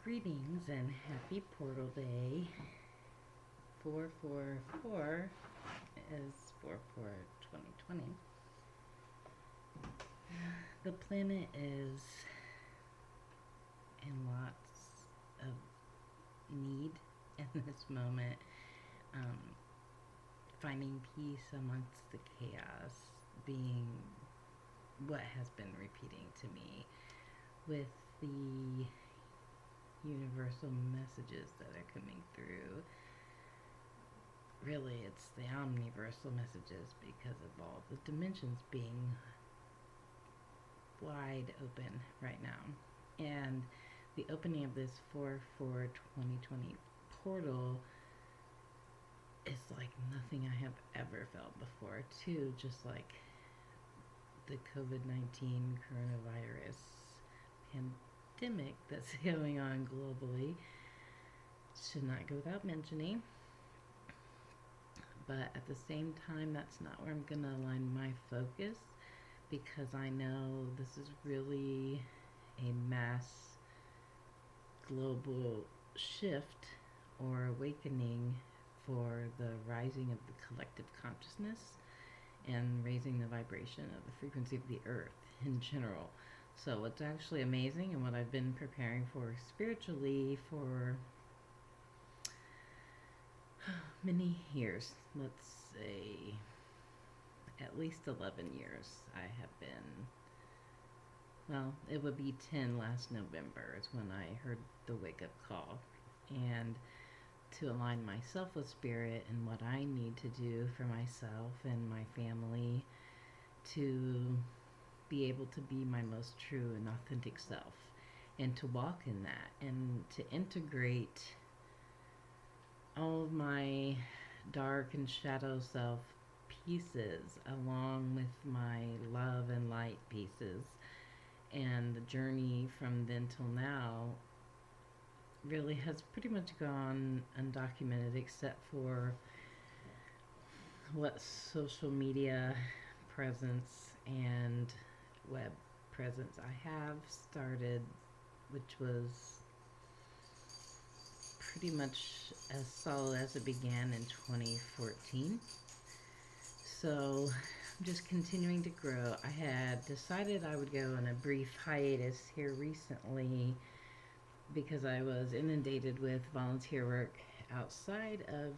Greetings and happy Portal Day. 444 is 4 2020. The planet is in lots of need in this moment, um, finding peace amongst the chaos being what has been repeating to me with the universal messages that are coming through. Really, it's the omniversal messages because of all the dimensions being wide open right now. And the opening of this 4/4/2020 portal is like nothing I have ever felt before, too. Just like the COVID-19 coronavirus pandemic that's going on globally. Should not go without mentioning. But at the same time, that's not where I'm going to align my focus because I know this is really a mass global shift or awakening for the rising of the collective consciousness and raising the vibration of the frequency of the earth in general. So what's actually amazing and what I've been preparing for spiritually for many years, let's say at least 11 years, I have been, well, it would be 10 last November is when I heard the wake-up call. And to align myself with spirit and what I need to do for myself and my family to be able to be my most true and authentic self and to walk in that and to integrate all of my dark and shadow self pieces along with my love and light pieces. And the journey from then till now really has pretty much gone undocumented except for what social media presence and web presence I have started, which was pretty much as solid as it began in 2014. So I'm just continuing to grow. I had decided I would go on a brief hiatus here recently because I was inundated with volunteer work outside of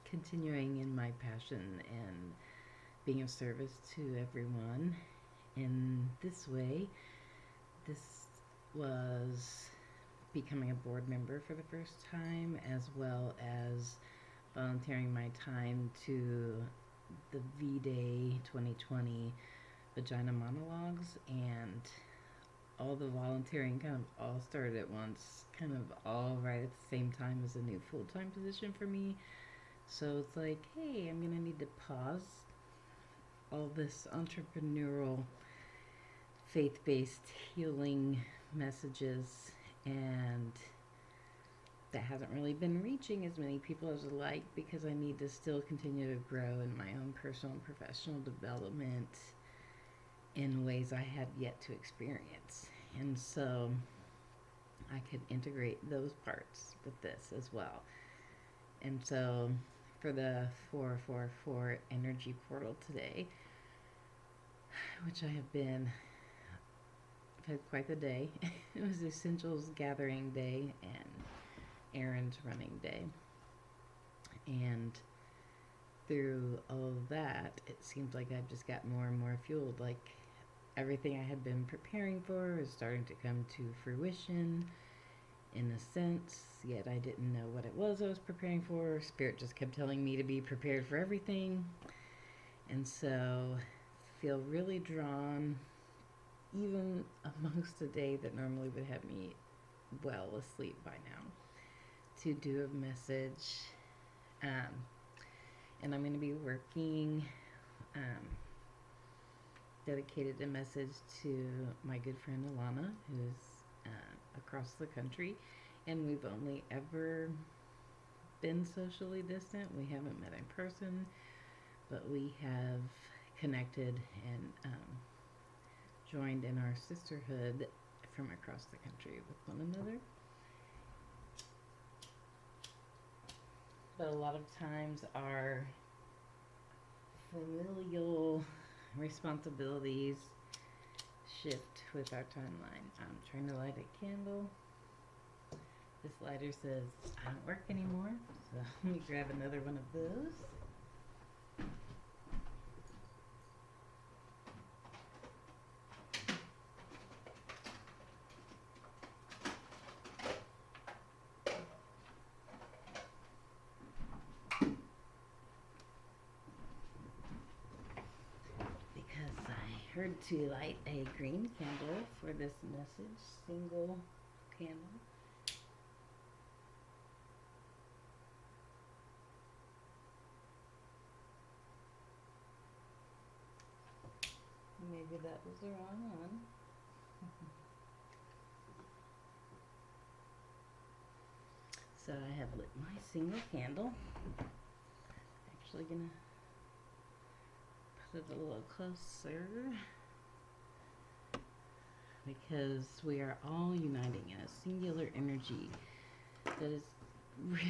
continuing in my passion and being of service to everyone in this way. This was becoming a board member for the first time, as well as volunteering my time to the V-Day 2020 Vagina Monologues, and all the volunteering kind of all started at once, kind of all right at the same time as a new full-time position for me. So it's like, hey, I'm gonna need to pause all this entrepreneurial, faith-based healing messages, and that hasn't really been reaching as many people as I'd like because I need to still continue to grow in my own personal and professional development in ways I had yet to experience. And so I could integrate those parts with this as well. And so for the 444 energy portal today, which I have been, I've had quite the day. It was essentials gathering day and errands running day. And through all of that, it seems like I've just got more and more fueled. Like everything I had been preparing for is starting to come to fruition in a sense, yet I didn't know what it was I was preparing for. Spirit just kept telling me to be prepared for everything. And so feel really drawn, even amongst a day that normally would have me well asleep by now, to do a message. And I'm going to be working, dedicated a message to my good friend Alana, who's across the country, and we've only ever been socially distant. We haven't met in person, but we have connected and joined in our sisterhood from across the country with one another. But a lot of times our familial responsibilities shift with our timeline. I'm trying to light a candle. This lighter says I don't work anymore, so let me grab another one of those. Heard to light a green candle for this message, single candle. Maybe that was the wrong one. So I have lit my single candle. Actually gonna put it a little closer because we are all uniting in a singular energy that is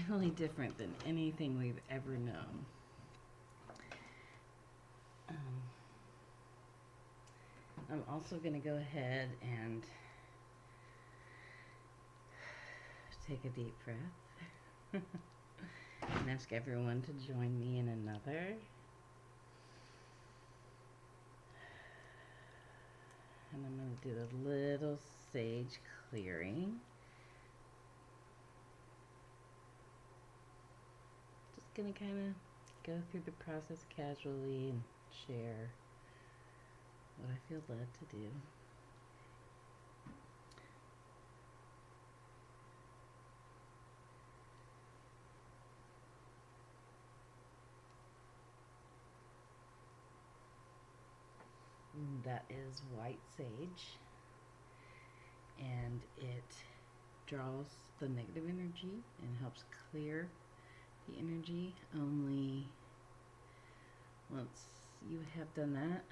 really different than anything we've ever known. I'm also going to go ahead and take a deep breath and ask everyone to join me in another. And I'm going to do a little sage clearing. Just going to kind of go through the process casually and share what I feel led to do. That is white sage, and it draws the negative energy and helps clear the energy. Only once you have done that,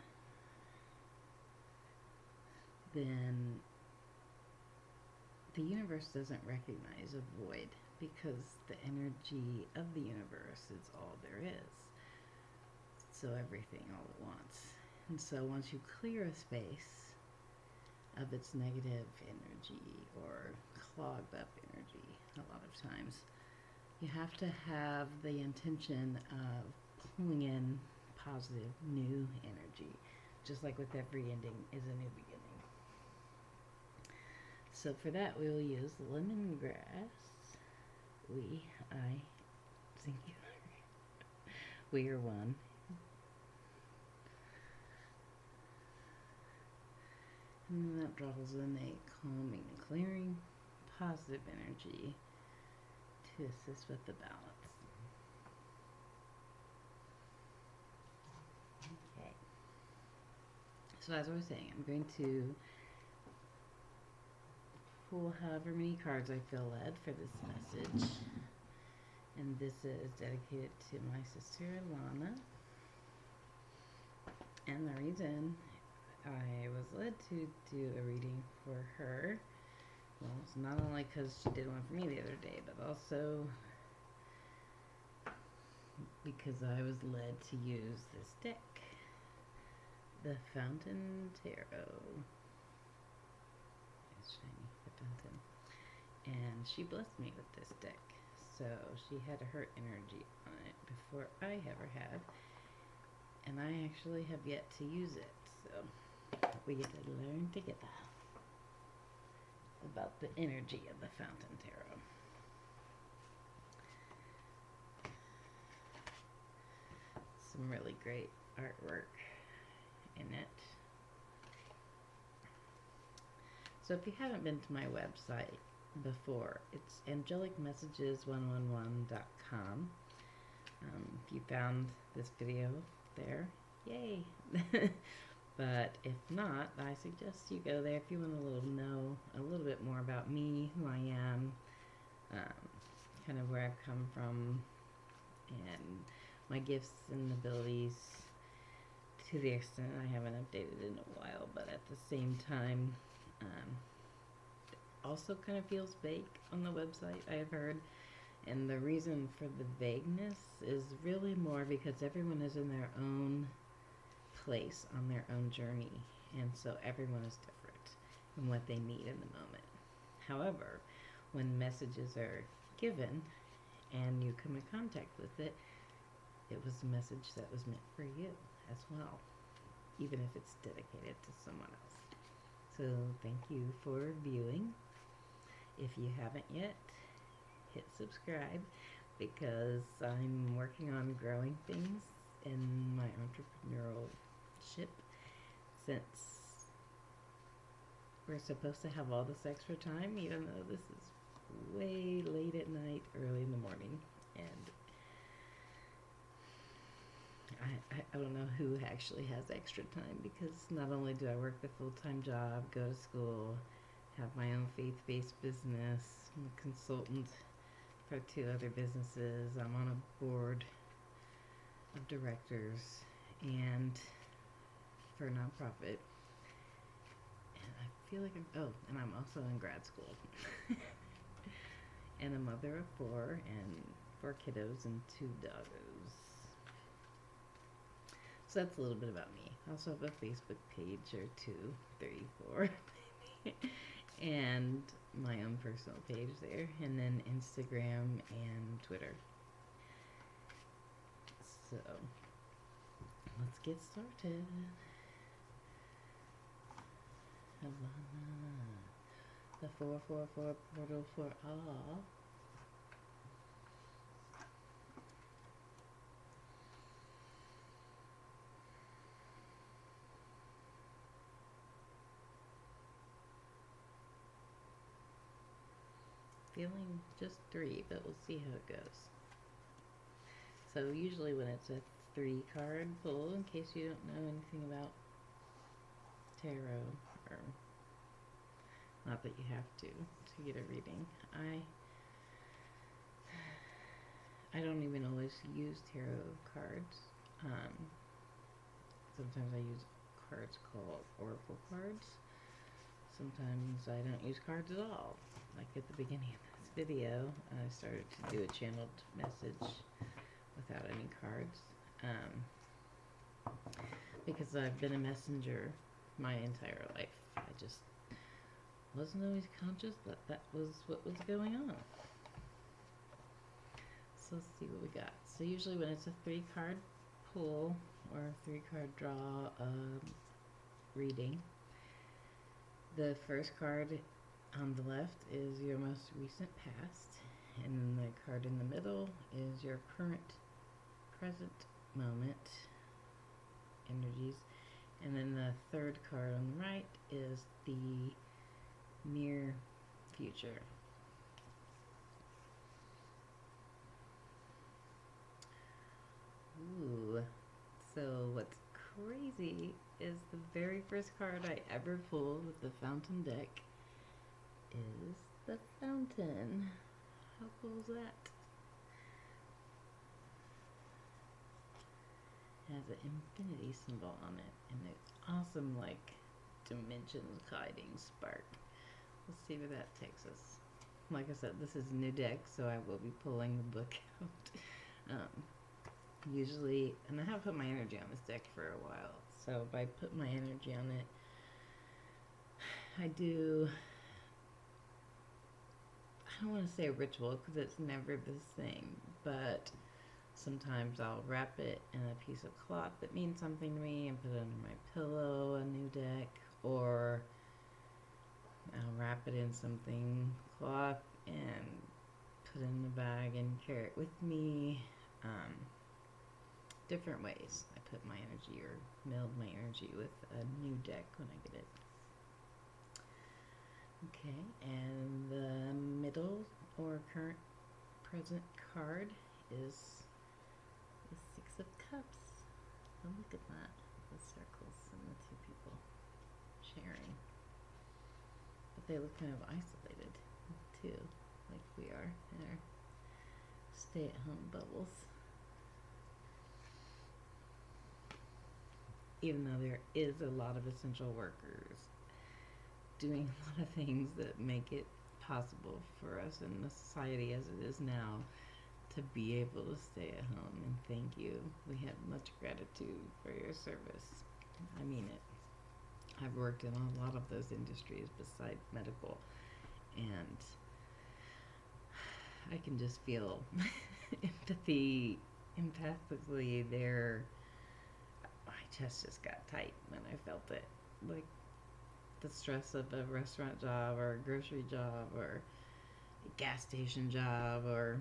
then the universe doesn't recognize a void because the energy of the universe is all there is. So everything all at once. And so once you clear a space of its negative energy or clogged up energy, a lot of times, you have to have the intention of pulling in positive new energy. Just like with every ending is a new beginning. So for that we will use lemongrass. I, singular. We are one. And that draws in a calming and clearing, positive energy to assist with the balance. Okay. So as I was saying, I'm going to pull however many cards I feel led for this message. And this is dedicated to my sister Lana. And the reason I was led to do a reading for her, well, it's not only because she did one for me the other day, but also because I was led to use this deck, the Fountain Tarot. It's shiny, the Fountain. And she blessed me with this deck. So she had her energy on it before I ever had. And I actually have yet to use it. So we get to learn together about the energy of the Fountain Tarot. Some really great artwork in it. So if you haven't been to my website before, it's angelicmessages111.com. If you found this video there, yay! But if not, I suggest you go there if you want to know a little bit more about me, who I am, kind of where I've come from, and my gifts and abilities, to the extent I haven't updated in a while, but at the same time, also kind of feels vague on the website, I've heard. And the reason for the vagueness is really more because everyone is in their own place on their own journey. And so everyone is different in what they need in the moment. However, when messages are given and you come in contact with it, it was a message that was meant for you as well, even if it's dedicated to someone else. So thank you for viewing. If you haven't yet, hit subscribe because I'm working on growing things in my entrepreneurship since we're supposed to have all this extra time, even though this is way late at night, early in the morning. And I don't know who actually has extra time because not only do I work the full-time job, go to school, have my own faith-based business, I'm a consultant for 2 other businesses, I'm on a board of directors and for a nonprofit. And I feel like and I'm also in grad school. And a mother of 4 and 4 kiddos and 2 doggos. So that's a little bit about me. I also have a Facebook page or 2, 3, 4. And my own personal page there. And then Instagram and Twitter. So let's get started. The 444 portal for all. Feeling just 3, but we'll see how it goes. So usually when it's a 3-card pull, in case you don't know anything about tarot, or not that you have to get a reading. I don't even always use tarot cards. Sometimes I use cards called oracle cards. Sometimes I don't use cards at all. Like at the beginning of this video, I started to do a channeled message without any cards. Because I've been a messenger my entire life. I just wasn't always conscious that that was what was going on. So let's see what we got. So usually when it's a 3-card pull or a 3-card draw reading, the first card on the left is your most recent past, and the card in the middle is your current present moment energies, and then the 3rd card on the right is the near future. Ooh, so what's crazy is the very first card I ever pulled with the fountain deck is the fountain. How cool is that? It has an infinity symbol on it and an awesome like dimensions guiding spark. Let's see where that takes us. Like I said, this is a new deck, so I will be pulling the book out. Usually, and I have put my energy on this deck for a while, so if I put my energy on it, I don't want to say a ritual because it's never the same, but sometimes I'll wrap it in a piece of cloth that means something to me and put it under my pillow, a new deck, or I'll wrap it in something cloth and put it in a bag and carry it with me. Different ways I put my energy or meld my energy with a new deck when I get it. Okay, and the middle or current present card is the 6 of Cups. Oh, look at that. The circles and the 2 people sharing. But they look kind of isolated too, like we are in our stay-at-home bubbles. Even though there is a lot of essential workers doing a lot of things that make it possible for us in the society as it is now to be able to stay at home. And thank you. We have much gratitude for your service. I mean it. I've worked in a lot of those industries besides medical, and I can just feel empathically there. My chest just got tight when I felt it. Like the stress of a restaurant job or a grocery job or a gas station job or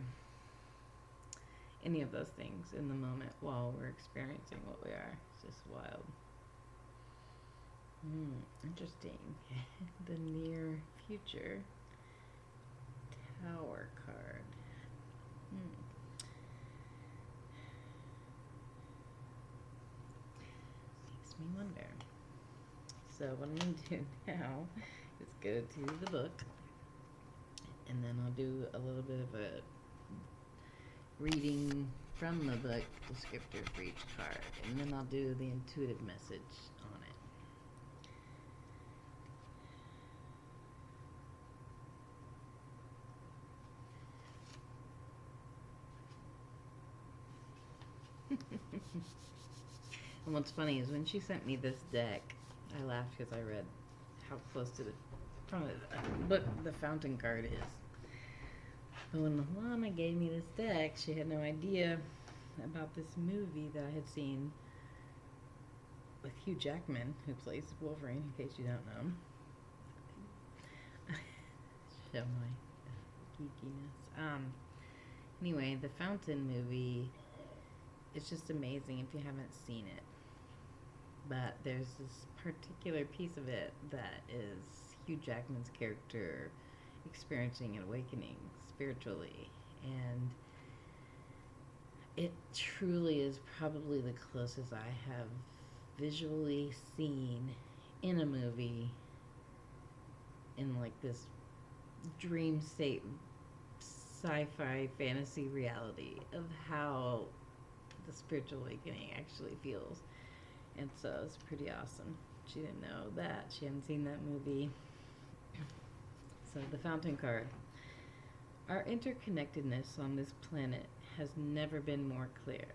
any of those things in the moment while we're experiencing what we are. It's just wild. Interesting. The near future Tower card. Makes me wonder. So what I'm going to do now is go to the book, and then I'll do a little bit of a reading from the book descriptor for each card, and then I'll do the intuitive message on it. And what's funny is when she sent me this deck, I laughed because I read how close to the front of the book the fountain card is. But when Lana gave me this deck, she had no idea about this movie that I had seen with Hugh Jackman, who plays Wolverine, in case you don't know. Show my geekiness. Anyway, the Fountain movie, it's just amazing if you haven't seen it. But there's this particular piece of it that is Hugh Jackman's character experiencing an awakening spiritually, and it truly is probably the closest I have visually seen in a movie in like this dream state sci-fi fantasy reality of how the spiritual awakening actually feels. And so it's pretty awesome. She didn't know that. She hadn't seen that movie. So the fountain card. Our interconnectedness on this planet has never been more clear.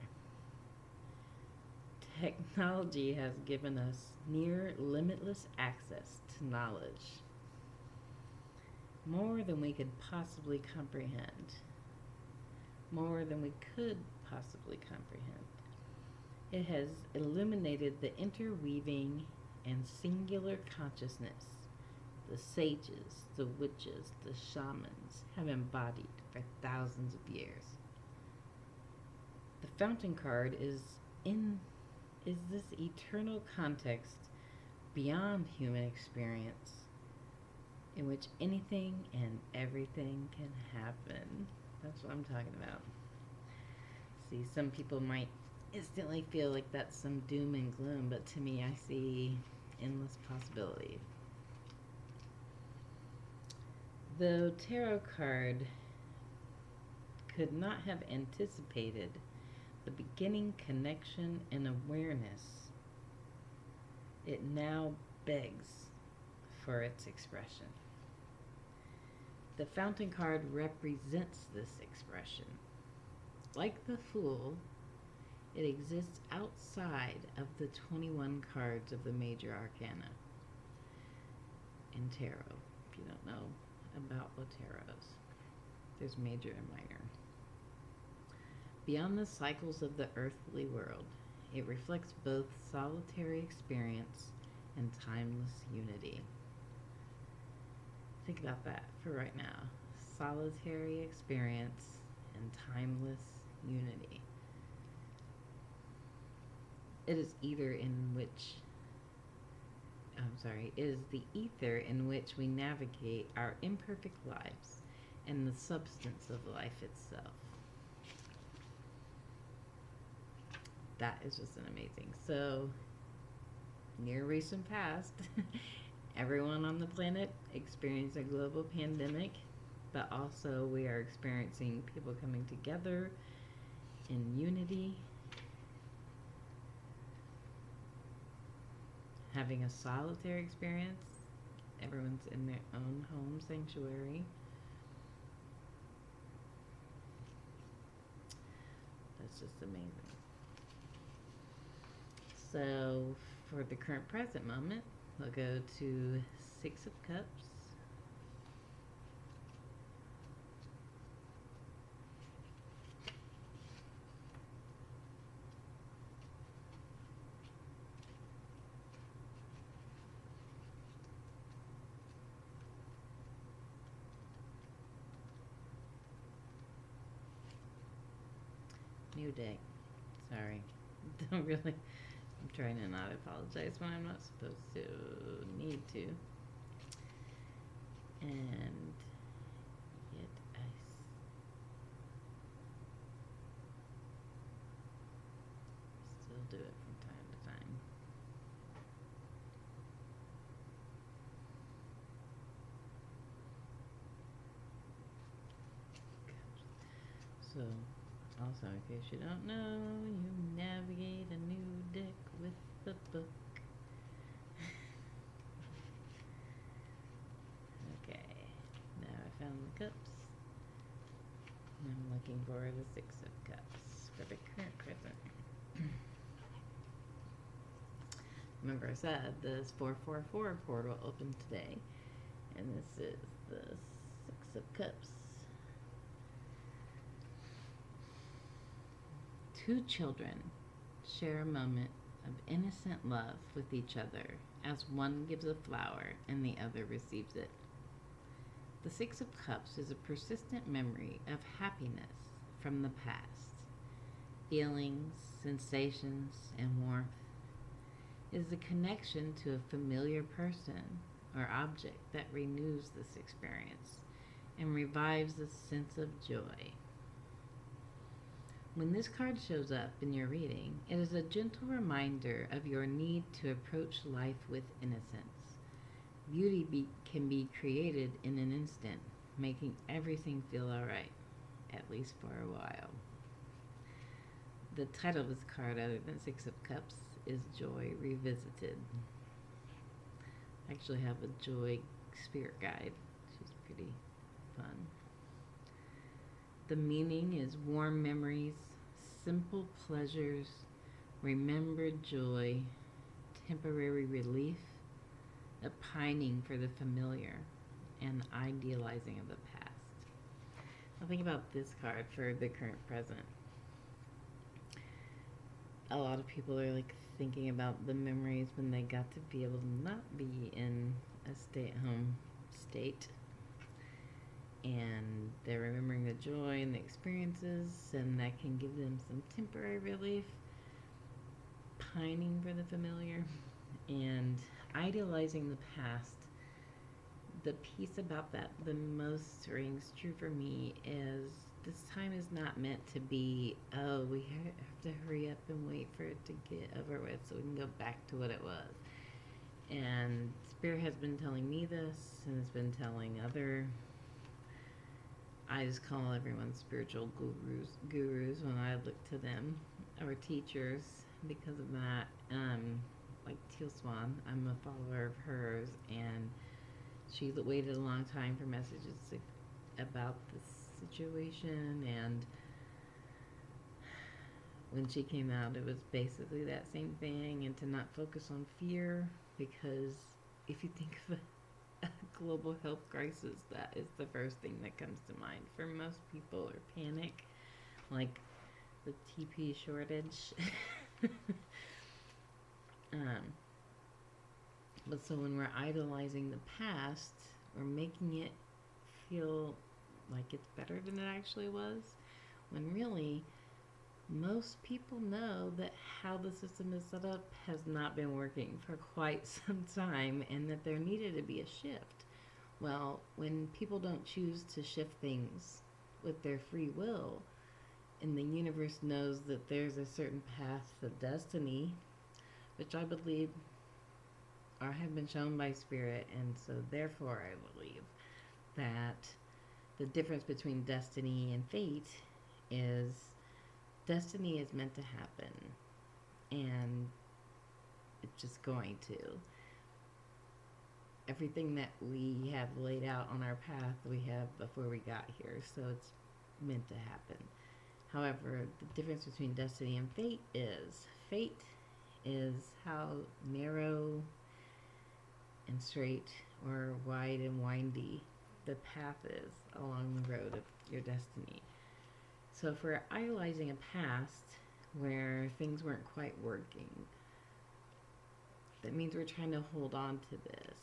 Technology has given us near limitless access to knowledge, more than we could possibly comprehend, more than we could possibly comprehend. It has illuminated the interweaving and singular consciousness the sages, the witches, the shamans have embodied for thousands of years. The fountain card is this eternal context beyond human experience in which anything and everything can happen. That's what I'm talking about. See, some people might instantly feel like that's some doom and gloom, but to me, I see endless possibility. The tarot card could not have anticipated the beginning connection and awareness, it now begs for its expression. The fountain card represents this expression. Like the Fool, it exists outside of the 21 cards of the major arcana in tarot. If you don't know about what tarot is, there's major and minor. Beyond the cycles of the earthly world, it reflects both solitary experience and timeless unity. Think about that for right now. Solitary experience and timeless unity. It is it is the ether in which we navigate our imperfect lives and the substance of life itself. That is just an amazing. So, near recent past, everyone on the planet experienced a global pandemic, but also we are experiencing people coming together in unity, having a solitary experience, Everyone's in their own home sanctuary. That's just amazing. So, for the current present moment, we'll go to Six of Cups. New day. Sorry. Don't really. I'm trying to not apologize when I'm not supposed to need to. And yet I still do it from time to time. So, also, in case you don't know, you navigate a new deck with the book. Okay, now I found the cups. And I'm looking for the Six of Cups for the current present. Remember I said this 444 portal opened today, and this is the Six of Cups. Two children share a moment of innocent love with each other as one gives a flower and the other receives it. The Six of Cups is a persistent memory of happiness from the past. Feelings, sensations, and warmth. It is a connection to a familiar person or object that renews this experience and revives a sense of joy. When this card shows up in your reading, it is a gentle reminder of your need to approach life with innocence. Beauty can be created in an instant, making everything feel alright, at least for a while. The title of this card, other than Six of Cups, is Joy Revisited. I actually have a Joy spirit guide, which is pretty fun. The meaning is warm memories, simple pleasures, remembered joy, temporary relief, a pining for the familiar, and idealizing of the past. Now think about this card for the current present. A lot of people are like thinking about the memories when they got to be able to not be in a stay-at-home state, and they're remembering the joy and the experiences, and that can give them some temporary relief, pining for the familiar, and idealizing the past. The piece about that the most rings true for me is this time is not meant to be, oh, we have to hurry up and wait for it to get over with so we can go back to what it was. And Spirit has been telling me this, and has been telling other, I just call everyone spiritual gurus when I look to them, or teachers, because of that. Like Teal Swan, I'm a follower of hers, and she waited a long time for messages about this situation, and when she came out, it was basically that same thing, and to not focus on fear, because if you think of a global health crisis, that is the first thing that comes to mind for most people, or panic, like the TP shortage. But so when we're idolizing the past, we're making it feel like it's better than it actually was, when really most people know that how the system is set up has not been working for quite some time, and that there needed to be a shift. Well, when people don't choose to shift things with their free will, and the universe knows that there's a certain path of destiny, which I believe or have been shown by Spirit, and so therefore I believe that the difference between destiny and fate is destiny is meant to happen, and it's just going to. everything that we have laid out on our path we have before we got here, so it's meant to happen. However, the difference between destiny and fate is how narrow and straight or wide and windy the path is along the road of your destiny. So if we're idolizing a past where things weren't quite working, that means we're trying to hold on to this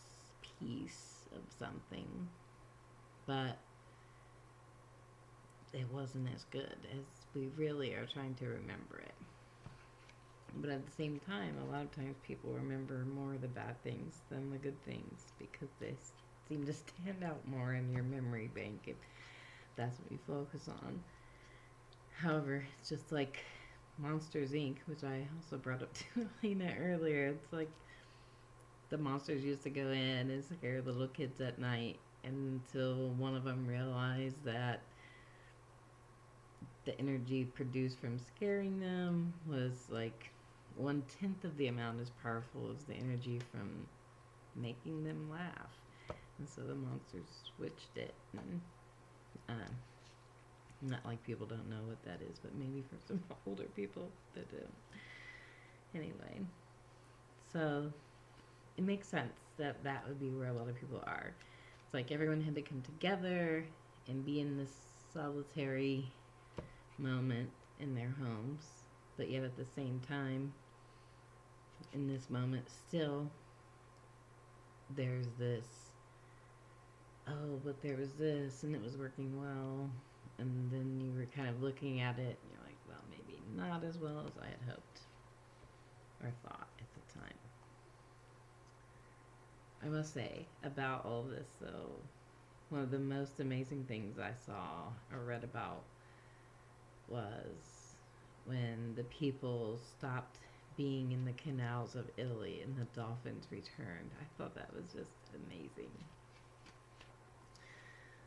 piece of something, but it wasn't as good as we really are trying to remember it. But at the same time, a lot of times people remember more of the bad things than the good things because they seem to stand out more in your memory bank if that's what you focus on. However, it's just like Monsters Inc., which I also brought up to Alina earlier. It's like the monsters used to go in and scare little kids at night until one of them realized that the energy produced from scaring them was like 1/10 of the amount as powerful as the energy from making them laugh. And so the monsters switched it. And, not like people don't know what that is, but maybe for some older people that do. Anyway, so it makes sense that that would be where a lot of people are. It's like everyone had to come together and be in this solitary moment in their homes, but yet at the same time, in this moment, still there's this, oh, but there was this and it was working well, and then you were kind of looking at it and you're like, well, maybe not as well as I had hoped or thought at the time. I must say about all this, though, one of the most amazing things I saw or read about was when the people stopped being in the canals of Italy and the dolphins returned. I thought that was just amazing.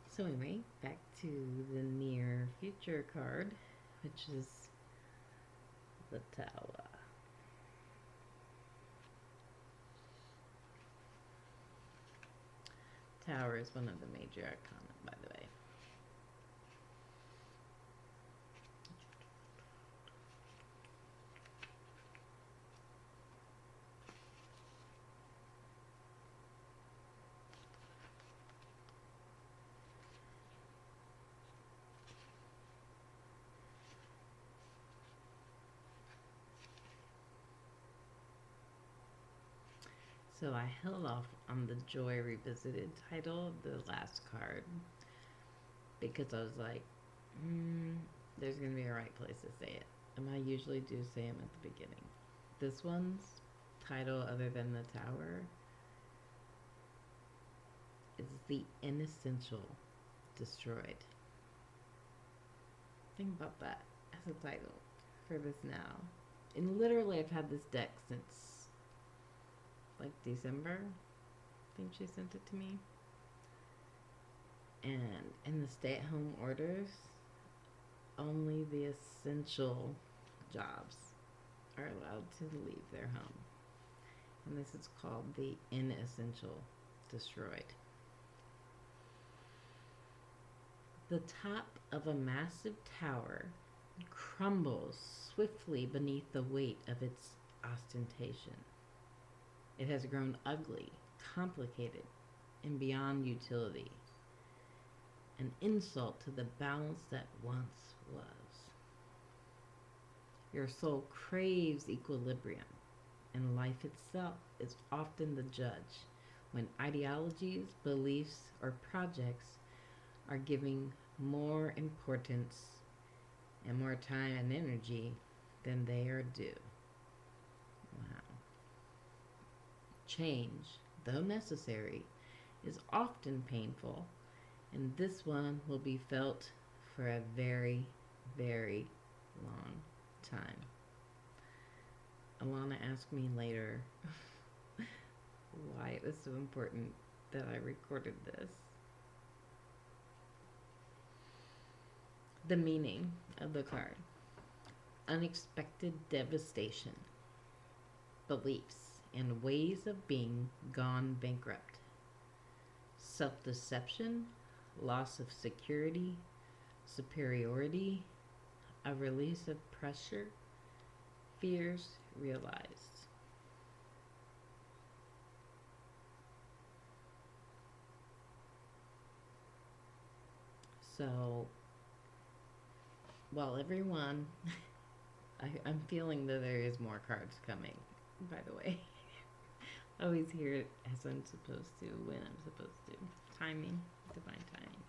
So anyway, back to the near future card, which is the Tower. Tower is one of the major arcana, by the way. So I held off on the Joy Revisited title, the last card, because I was like, there's going to be a right place to say it. And I usually do say them at the beginning. This one's title, other than the Tower, is The Inessential Destroyed. Think about that as a title for this now. And literally, I've had this deck since like December. I think she sent it to me. And in the stay-at-home orders, only the essential jobs are allowed to leave their home. And this is called the Inessential Destroyed. The top of a massive tower crumbles swiftly beneath the weight of its ostentation. It has grown ugly, complicated, and beyond utility. An insult to the balance that once was. Your soul craves equilibrium, and life itself is often the judge when ideologies, beliefs, or projects are giving more importance and more time and energy than they are due. Wow. Change, though necessary, is often painful, and this one will be felt for a very, very long time. Alana asked me later why it was so important that I recorded this. The meaning of the card: unexpected devastation, beliefs, and ways of being gone bankrupt, self-deception, loss of security, superiority, a release of pressure, fears realized. So, well, everyone, I'm feeling that there is more cards coming, by the way. I always hear it as I'm supposed to, when I'm supposed to. Timing, divine timing.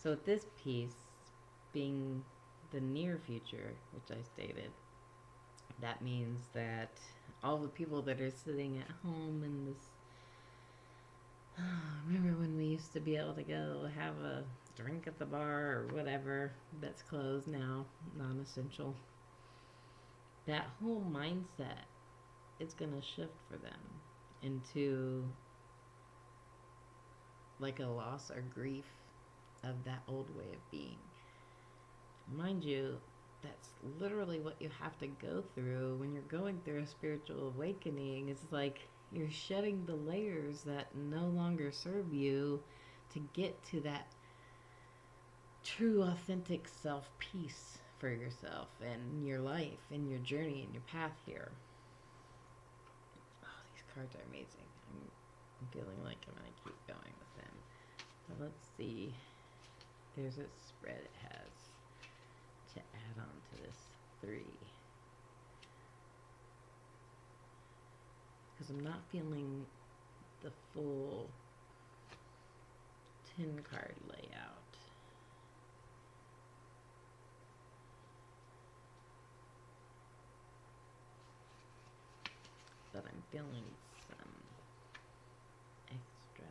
So, with this piece being the near future, which I stated, that means that all the people that are sitting at home in this. Remember when we used to be able to go have a drink at the bar or whatever? That's closed now, non essential. That whole mindset is going to shift for them into like a loss or grief of that old way of being. Mind you, that's literally what you have to go through when you're going through a spiritual awakening. It's like you're shedding the layers that no longer serve you to get to that true, authentic self peace for yourself and your life and your journey and your path here. Oh, these cards are amazing. I'm feeling like I'm going to keep going with them. So let's see. There's a spread it has to add on to this 3. Because I'm not feeling the full 10 card layout. But I'm feeling some extra.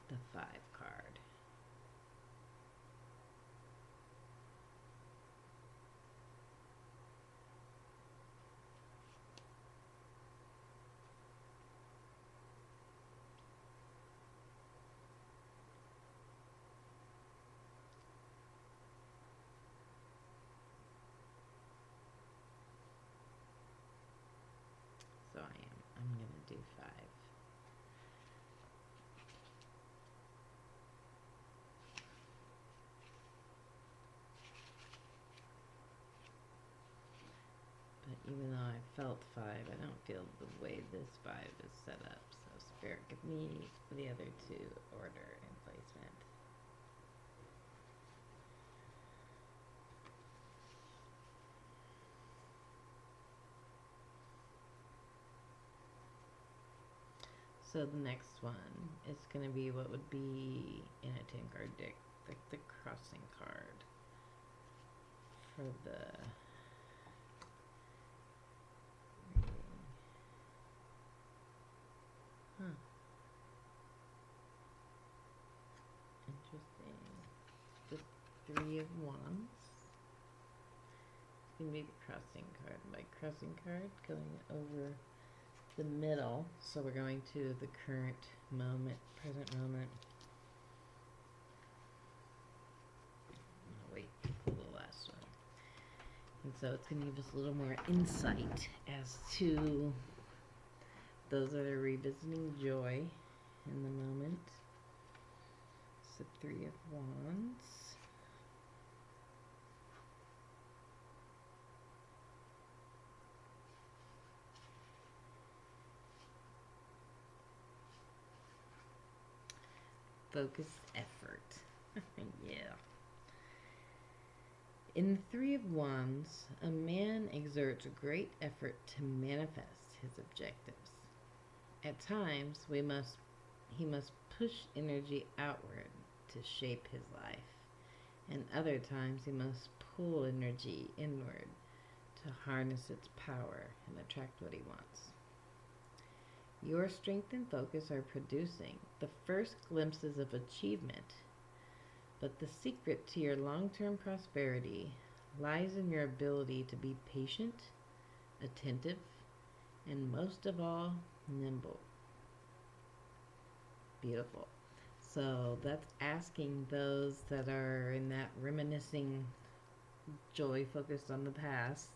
The 5 card. So I'm going to do 5. But even though I felt 5, I don't feel the way this 5 is set up. So Spirit, give me the other 2 order and placement. So the next one is going to be what would be in a 10 card deck, like the crossing card for the reading. Huh. Interesting. The 3 of Wands. It's going to be the crossing card. My crossing card going over the middle, so we're going to the current moment, present moment. Oh, wait, pull the last one. And so it's going to give us a little more insight as to those that are revisiting joy in the moment. It's the 3 of Wands. Focused effort. Yeah. In the 3 of Wands, a man exerts great effort to manifest his objectives. At times, he must push energy outward to shape his life, and other times he must pull energy inward to harness its power and attract what he wants. Your strength and focus are producing the first glimpses of achievement, but the secret to your long-term prosperity lies in your ability to be patient, attentive, and most of all, nimble. Beautiful. So that's asking those that are in that reminiscing, joy focused on the past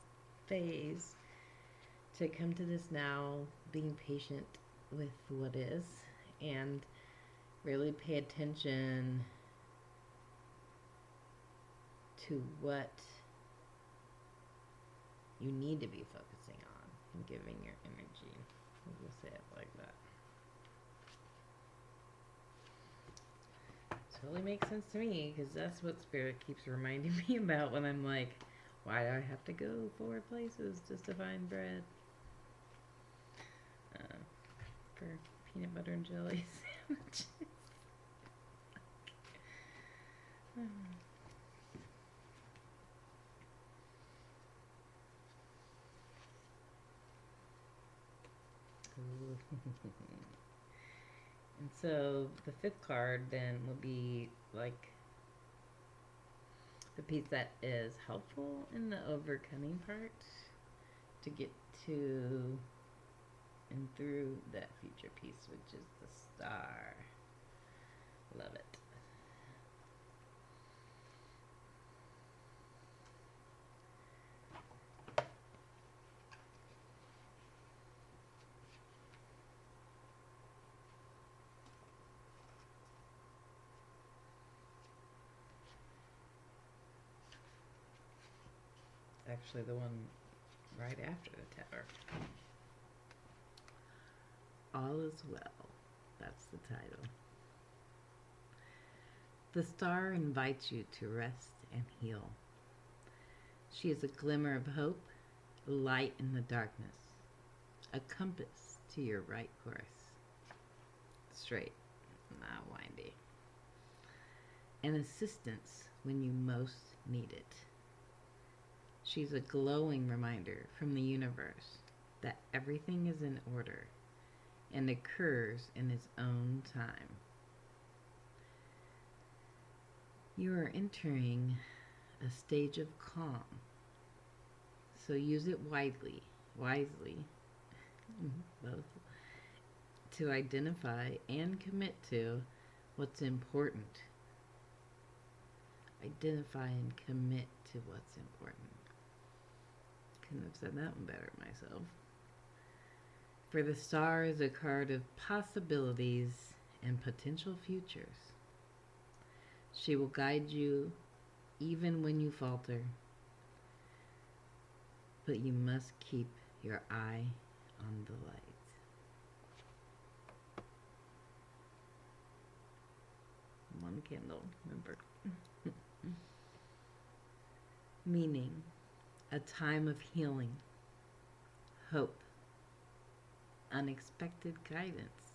phase to come to this now, being patient with what is, and really pay attention to what you need to be focusing on and giving your energy. We'll say it like that. Totally makes sense to me, because that's what Spirit keeps reminding me about when I'm like, why do I have to go 4 places just to find bread? For peanut butter and jelly sandwiches. And so the 5th card then will be like the piece that is helpful in the overcoming part to get to and through that future piece, which is the star. Love it. Actually, the one right after the tower. All is well. That's the title. The star invites you to rest and heal. She is a glimmer of hope, a light in the darkness, a compass to your right course. Straight, not windy. An assistance when you most need it. She's a glowing reminder from the universe that everything is in order and occurs in its own time. You are entering a stage of calm, so use it wisely, both, to identify and commit to what's important. Identify and commit to what's important. Couldn't have said that one better myself. For the star is a card of possibilities and potential futures. She will guide you even when you falter, but you must keep your eye on the light. One candle, remember. Meaning, a time of healing, hope, unexpected guidance,